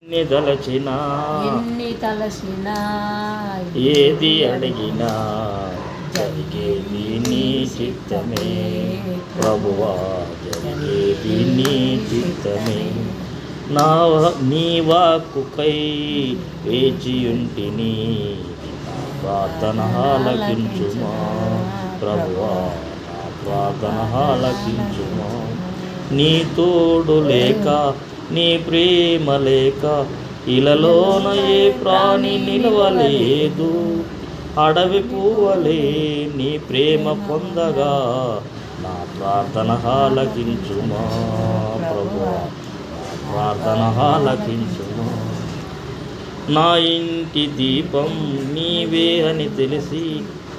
ఎన్ని తలచినా ఏది అడిగినా జరిగేది నీ చిత్తమే ప్రభువా, జరిగేది నీ చిత్తమే. నీ వాక్కుకై వేచియుంటిని, నా ప్రార్థన ఆలకించుమా ప్రభువా, నా ప్రార్థన ఆలకించుమా. నీ తోడు లేక, నీ ప్రేమ లేక ఇలలోన ఏ ప్రాణి నిలవలేదు. అడవి పువ్వలే నీ ప్రేమ పొందగా, నా ప్రార్థన ఆలకించుమా ప్రభువా, నా ప్రార్థన ఆలకించుమా. నా ఇంటి దీపం నీవే అని తెలిసి,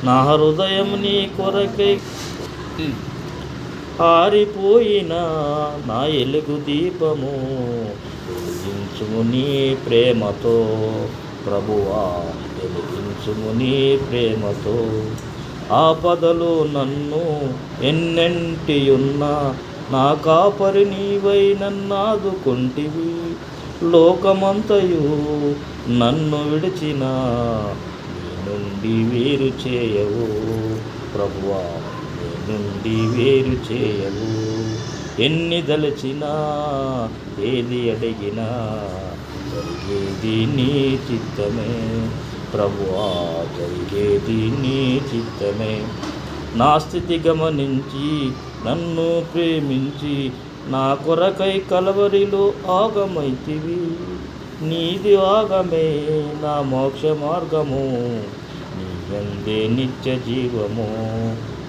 నా హృదయం నీ కొరకై ఆరిపోయిన నా ఎలుగు దీపము వెలిగించుము నీ ప్రేమతో ప్రభువా, వెలిగించుము నీ ప్రేమతో. ఆపదలు నన్ను ఎన్నెంటియున్నా, నా కాపరి నీవై నన్నాదుకొంటివి. లోకమంతయు నన్ను విడిచిన, నీ నుండి వేరు చేయవు ప్రభువా, నుండి వేరు చేయవు. ఎన్ని దలచినా ఏది అడిగినా జరిగేది నీ చిత్తమే ప్రభువా, జరిగేది నీ చిత్తమే. నా స్థితి గమనించి నన్ను ప్రేమించి, నా కొరకై కలవరిలో ఆగమైతివి. నీది ఆగమే నా మోక్ష మార్గము, నీ యందే నిత్య జీవము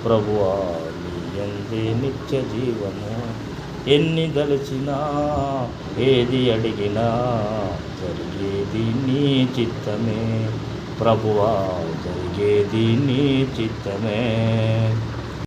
ప్రభువా, నీ యందే నిత్య జీవము. ఎన్ని దలచినా ఏది అడిగినా జరిగేది నీ చిత్తమే ప్రభువా, జరిగేది నీ చిత్తమే.